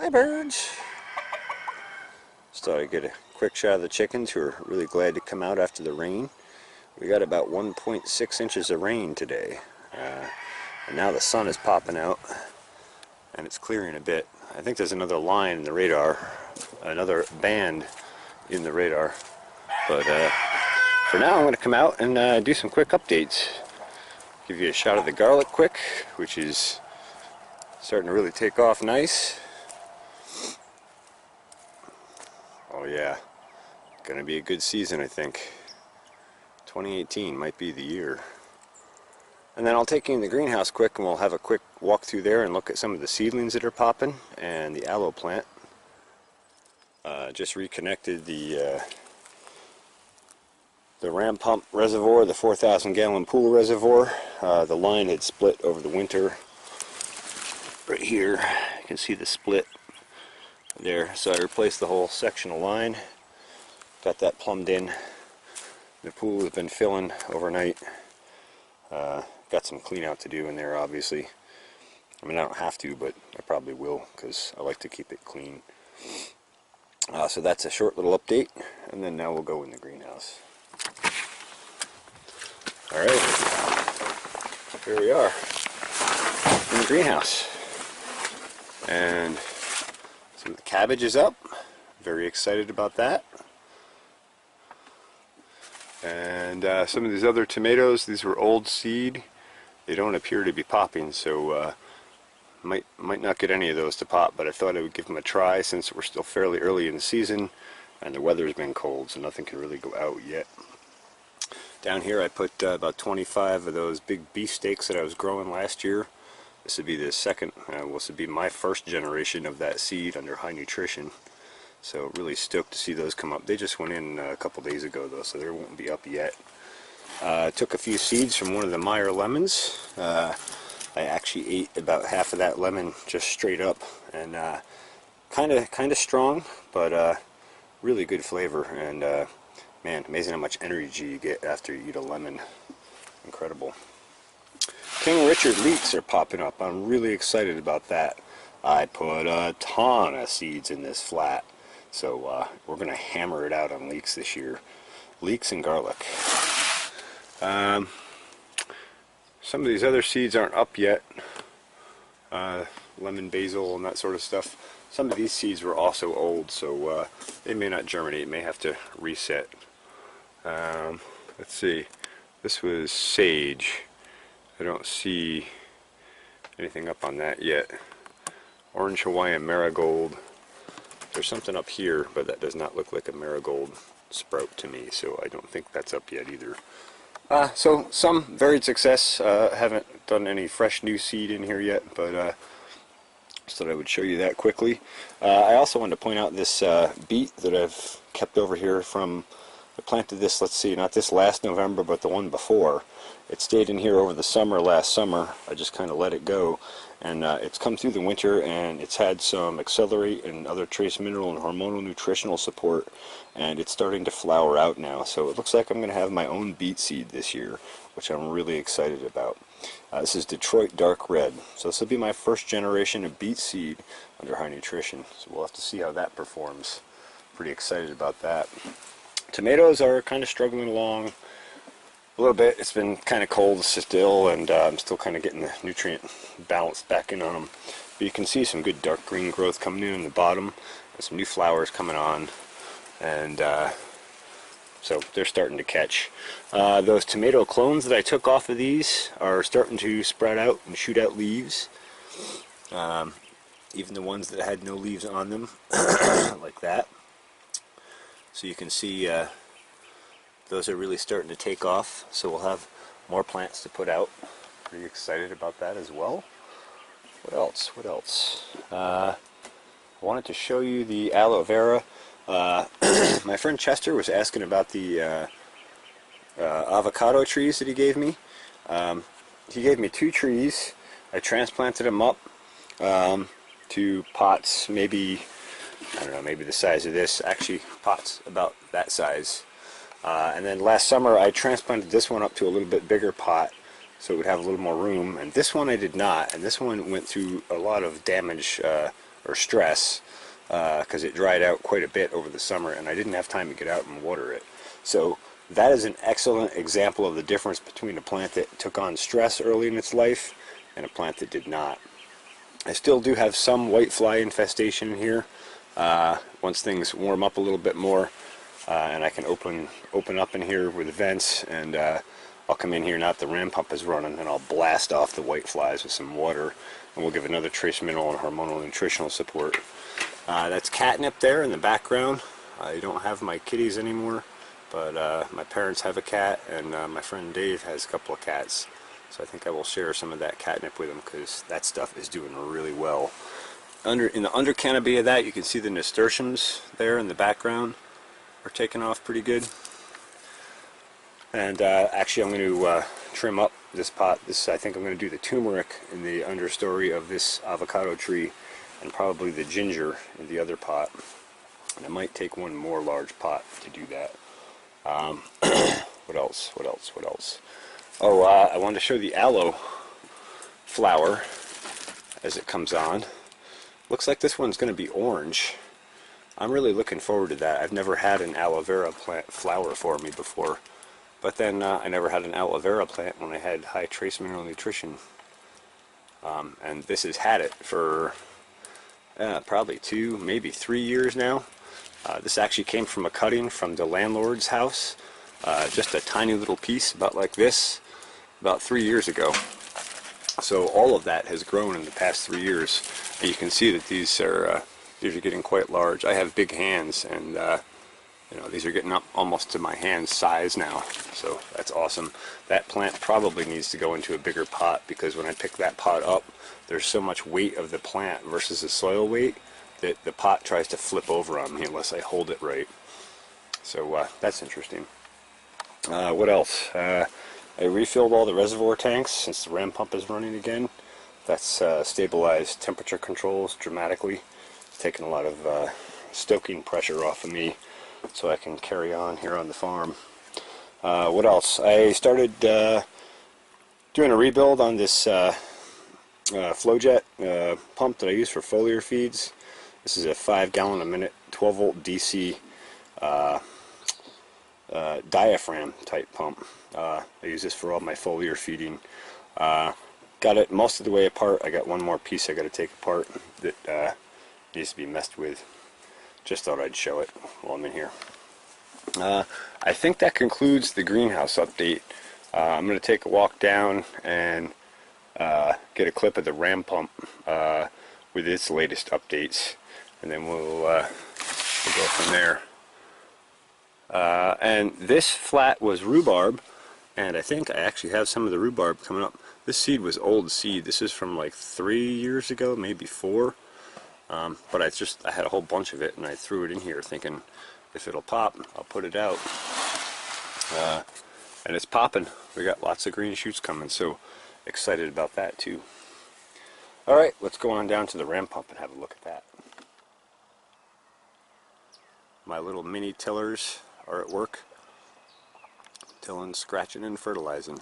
Hi birds! Just thought I'd get a quick shot of the chickens who are really glad to come out after the rain. We got about 1.6 inches of rain today. And now the sun is popping out and it's clearing a bit. I think there's another line in the radar, another band in the radar. But for now I'm going to come out and do some quick updates. Give you a shot of the garlic quick, which is starting to really take off nice. Oh yeah, gonna be a good season, I think. 2018 might be the year. And then I'll take you in the greenhouse quick and we'll have a quick walk through there and look at some of the seedlings that are popping and the aloe plant. Just reconnected the ram pump reservoir, the 4,000 gallon pool reservoir. The line had split over the winter. Right here, you can see the split there. So I replaced the whole section of line. Got that plumbed in. The pool has been filling overnight. Got some clean out to do in there, obviously. I mean, I don't have to, but I probably will because I like to keep it clean. So that's a short little update, and then now we'll go in the greenhouse. Alright, here we are in the greenhouse. And some of the cabbage is up. Very excited about that. And some of these other tomatoes, these were old seed. They don't appear to be popping, so might not get any of those to pop, but I thought I would give them a try since we're still fairly early in the season and the weather's been cold, so nothing can really go out yet. Down here I put about 25 of those big beefsteaks that I was growing last year. This would be the second, this would be my first generation of that seed under high nutrition. So really stoked to see those come up. They just went in a couple days ago though, so they won't be up yet. Took a few seeds from one of the Meyer lemons. I actually ate about half of that lemon just straight up, and kind of strong, but really good flavor. And man, amazing how much energy you get after you eat a lemon. Incredible. King Richard leeks are popping up. I'm really excited about that. I put a ton of seeds in this flat, so we're going to hammer it out on leeks this year. Leeks and garlic. Some of these other seeds aren't up yet. Lemon basil and that sort of stuff. Some of these seeds were also old, so they may not germinate. May have to reset. Let's see. This was sage. I don't see anything up on that yet. Orange Hawaiian marigold. There's something up here, but that does not look like a marigold sprout to me, so I don't think that's up yet either. So some varied success. Haven't done any fresh new seed in here yet, but just thought I would show you that quickly. I also wanted to point out this beet that I've kept over here from, I planted this, let's see, not this last November, but the one before. It stayed in here over the summer, last summer. I just kind of let it go, and it's come through the winter, and it's had some accelerate and other trace mineral and hormonal nutritional support, and it's starting to flower out now. So it looks like I'm going to have my own beet seed this year, which I'm really excited about. This is Detroit Dark Red. So this will be my first generation of beet seed under high nutrition. So we'll have to see how that performs. Pretty excited about that. Tomatoes are kind of struggling along a little bit. It's been kind of cold still, and I'm still kind of getting the nutrient balance back in on them. But you can see some good dark green growth coming in the bottom, and some new flowers coming on, and so they're starting to catch. Those tomato clones that I took off of these are starting to sprout out and shoot out leaves. Even the ones that had no leaves on them, like that. So you can see those are really starting to take off, so we'll have more plants to put out. Pretty excited about that as well. What else? I wanted to show you the aloe vera. My friend Chester was asking about the avocado trees that he gave me. He gave me 2 trees. I transplanted them up to pots, maybe, I don't know, maybe the size of this. Actually, pots about that size. And then last summer I transplanted this one up to a little bit bigger pot so it would have a little more room, and this one I did not, and this one went through a lot of damage or stress, because it dried out quite a bit over the summer and I didn't have time to get out and water it. So that is an excellent example of the difference between a plant that took on stress early in its life and a plant that did not. I still do have some whitefly infestation in here. Once things warm up a little bit more, and I can open up in here with the vents, and I'll come in here now that the ram pump is running, and I'll blast off the whiteflies with some water, and we'll give another trace mineral and hormonal nutritional support. That's catnip there in the background. I don't have my kitties anymore, but my parents have a cat, and my friend Dave has a couple of cats. So I think I will share some of that catnip with them, because that stuff is doing really well. In the under canopy of that, you can see the nasturtiums there in the background are taking off pretty good. And actually, I'm going to trim up this pot. I think I'm going to do the turmeric in the understory of this avocado tree, and probably the ginger in the other pot. And I might take one more large pot to do that. What else? What else? What else? Oh, I wanted to show the aloe flower as it comes on. Looks like this one's going to be orange. I'm really looking forward to that. I've never had an aloe vera plant flower for me before, but then I never had an aloe vera plant when I had high trace mineral nutrition. And this has had it for probably 2, maybe 3 years now. This actually came from a cutting from the landlord's house, just a tiny little piece about like this, about 3 years ago. So all of that has grown in the past 3 years, and you can see that these are getting quite large. I have big hands, and you know, these are getting up almost to my hand size now, so that's awesome. That plant probably needs to go into a bigger pot, because when I pick that pot up, there's so much weight of the plant versus the soil weight that the pot tries to flip over on me unless I hold it right. So that's interesting. What else? I refilled all the reservoir tanks since the ram pump is running again. That's stabilized temperature controls dramatically. It's taken a lot of stoking pressure off of me so I can carry on here on the farm. What else? I started doing a rebuild on this FlowJet pump that I use for foliar feeds. This is a 5 gallon a minute 12 volt DC diaphragm type pump. I use this for all my foliar feeding. Got it most of the way apart. I got one more piece I got to take apart that needs to be messed with. Just thought I'd show it while I'm in here. I think that concludes the greenhouse update. I'm going to take a walk down and get a clip of the ram pump with its latest updates, and then we'll go from there. And this flat was rhubarb, and I think I actually have some of the rhubarb coming up. This seed was old seed. This is from like 3 years ago, maybe 4. But I had a whole bunch of it, and I threw it in here thinking, if it'll pop, I'll put it out. And it's popping. We got lots of green shoots coming, so excited about that too. Alright, let's go on down to the ram pump and have a look at that. My little mini tillers are at work, tilling, scratching, and fertilizing.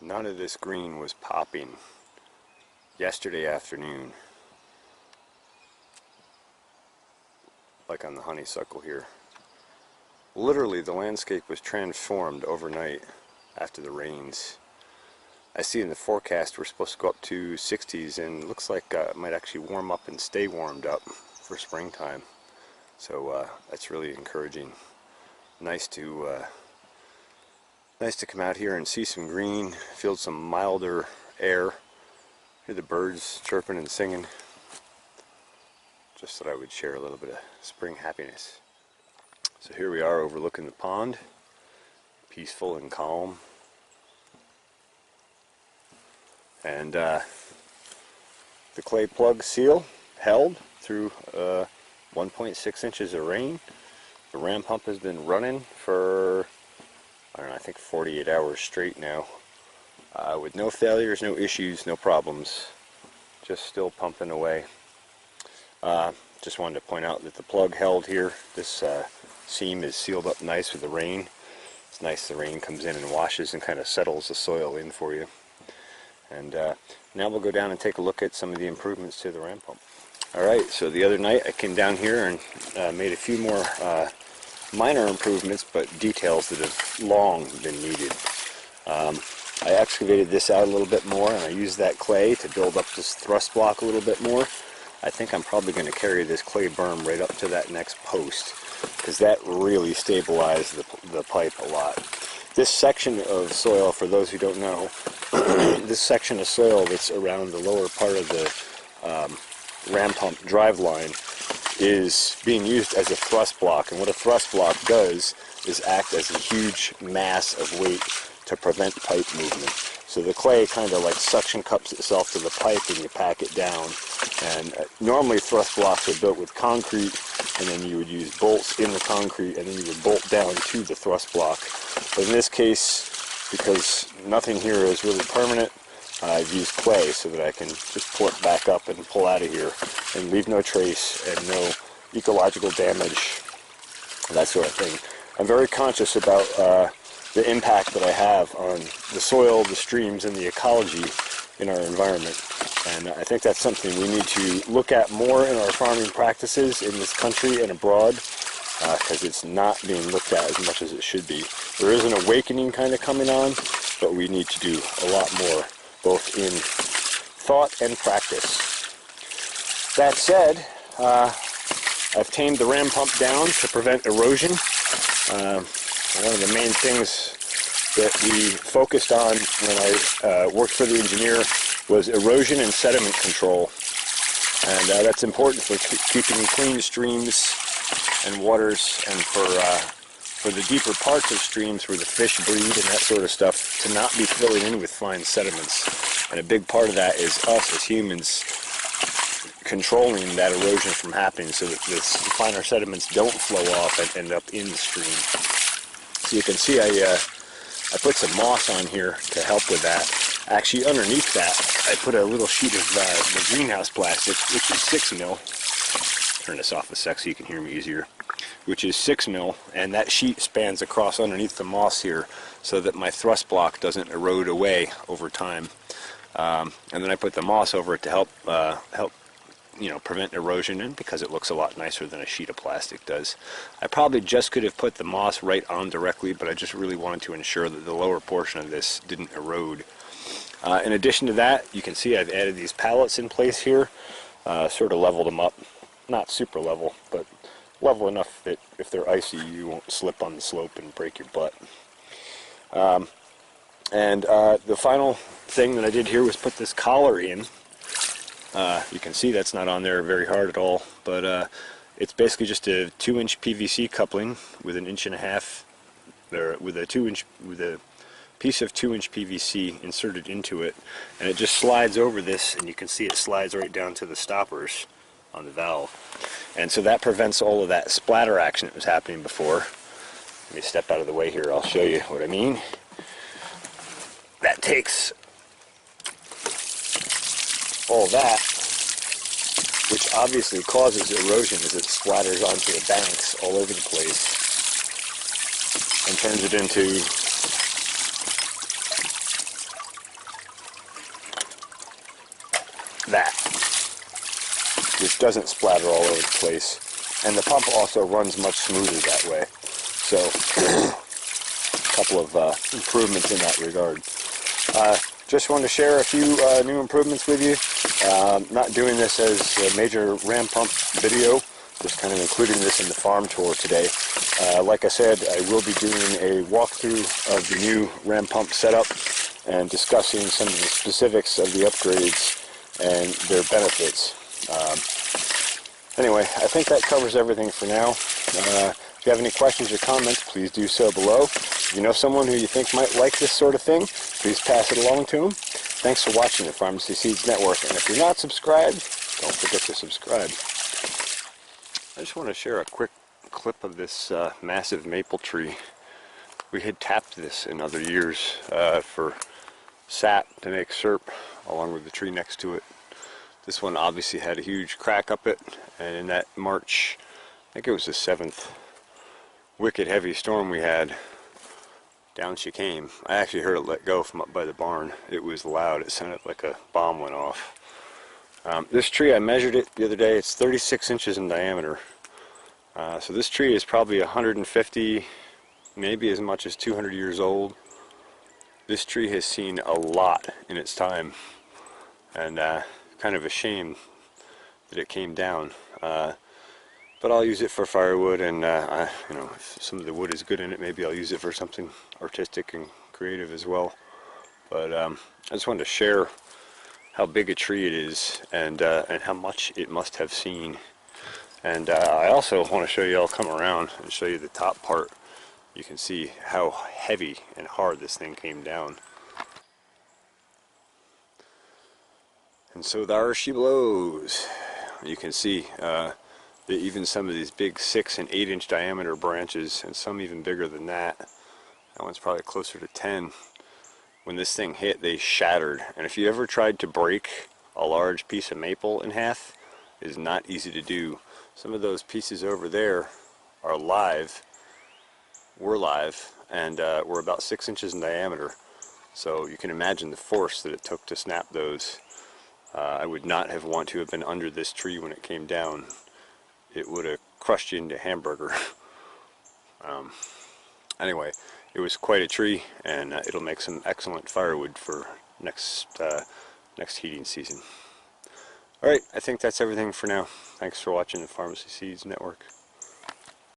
None of this green was popping yesterday afternoon, like on the honeysuckle here. Literally, the landscape was transformed overnight after the rains. I see in the forecast we're supposed to go up to 60s, and it looks like it might actually warm up and stay warmed up for springtime. So that's really encouraging. Nice to come out here and see some green, feel some milder air, hear the birds chirping and singing. Just thought I would share a little bit of spring happiness. So here we are overlooking the pond, peaceful and calm. And the clay plug seal held through 1.6 inches of rain. The ram pump has been running for, I don't know, I think 48 hours straight now, with no failures, no issues, no problems, just still pumping away. Just wanted to point out that the plug held here. This seam is sealed up nice with the rain. It's nice the rain comes in and washes and kind of settles the soil in for you. And now we'll go down and take a look at some of the improvements to the ram pump. Alright, so the other night I came down here and made a few more minor improvements, but details that have long been needed. I excavated this out a little bit more, and I used that clay to build up this thrust block a little bit more. I think I'm probably going to carry this clay berm right up to that next post, because that really stabilized the pipe a lot. This section of soil, for those who don't know, this section of soil that's around the lower part of the ram pump drive line is being used as a thrust block. And what a thrust block does is act as a huge mass of weight to prevent pipe movement. So the clay kind of like suction cups itself to the pipe and you pack it down. And normally thrust blocks are built with concrete, and then you would use bolts in the concrete, and then you would bolt down to the thrust block. But in this case, because nothing here is really permanent, I've used clay so that I can just pull it back up and pull out of here and leave no trace and no ecological damage, that sort of thing. I'm very conscious about the impact that I have on the soil, the streams, and the ecology in our environment. And I think that's something we need to look at more in our farming practices in this country and abroad, because it's not being looked at as much as it should be. There is an awakening kind of coming on, but we need to do a lot more, both in thought and practice. That said, I've tamed the ram pump down to prevent erosion. One of the main things that we focused on when I worked for the engineer was erosion and sediment control. And that's important for keeping clean streams and waters, and for the deeper parts of streams where the fish breed and that sort of stuff to not be filling in with fine sediments. And a big part of that is us as humans controlling that erosion from happening so that the finer sediments don't flow off and end up in the stream. So you can see I put some moss on here to help with that. Actually, underneath that, I put a little sheet of the greenhouse plastic, which is 6 mil. Turn this off a sec so you can hear me easier. Which is 6 mil, and that sheet spans across underneath the moss here so that my thrust block doesn't erode away over time. And then I put the moss over it to help prevent erosion, and because it looks a lot nicer than a sheet of plastic does. I probably just could have put the moss right on directly, but I just really wanted to ensure that the lower portion of this didn't erode. In addition to that, you can see I've added these pallets in place here, sort of leveled them up. Not super level, but level enough that if they're icy you won't slip on the slope and break your butt. The final thing that I did here was put this collar in. You can see that's not on there very hard at all, but it's basically just a 2-inch PVC coupling with an 1.5 inch, with a piece of 2-inch PVC inserted into it, and it just slides over this, and you can see it slides right down to the stoppers on the valve. And so that prevents all of that splatter action that was happening before. Let me step out of the way here, I'll show you what I mean. That takes all that, which obviously causes erosion as it splatters onto the banks all over the place, and turns it into that, which doesn't splatter all over the place, and the pump also runs much smoother that way. So a couple of improvements in that regard. Just wanted to share a few new improvements with you. Not doing this as a major ram pump video, just kind of including this in the farm tour today. Like I said, I will be doing a walkthrough of the new ram pump setup and discussing some of the specifics of the upgrades and their benefits. Anyway, I think that covers everything for now. If you have any questions or comments, please do so below. If you know someone who you think might like this sort of thing, please pass it along to them. Thanks for watching the Farmacy Seeds Network, and if you're not subscribed, don't forget to subscribe. I just want to share a quick clip of this massive maple tree. We had tapped this in other years for sap to make syrup, along with the tree next to it. This one obviously had a huge crack up it, and in that March, I think it was the 7th, wicked heavy storm we had, down she came. I actually heard it let go from up by the barn. It was loud. It sounded like a bomb went off. This tree, I measured it the other day. It's 36 inches in diameter. So this tree is probably 150, maybe as much as 200 years old. This tree has seen a lot in its time, and kind of a shame that it came down. But I'll use it for firewood, and you know, if some of the wood is good in it, maybe I'll use it for something artistic and creative as well. But I just wanted to share how big a tree it is, and how much it must have seen. And I also want to show you, I'll come around and show you the top part. You can see how heavy and hard this thing came down. And so there she blows. You can see that even some of these big 6 and 8 inch diameter branches, and some even bigger than that. That one's probably closer to 10. When this thing hit, they shattered. And if you ever tried to break a large piece of maple in half, it is not easy to do. Some of those pieces over there are live, were live, and were about 6 inches in diameter. So you can imagine the force that it took to snap those. I would not have wanted to have been under this tree when it came down. It would have crushed you into a hamburger. Anyway, it was quite a tree, and it'll make some excellent firewood for next heating season. Alright, I think that's everything for now. Thanks for watching the Farmacy Seeds Network.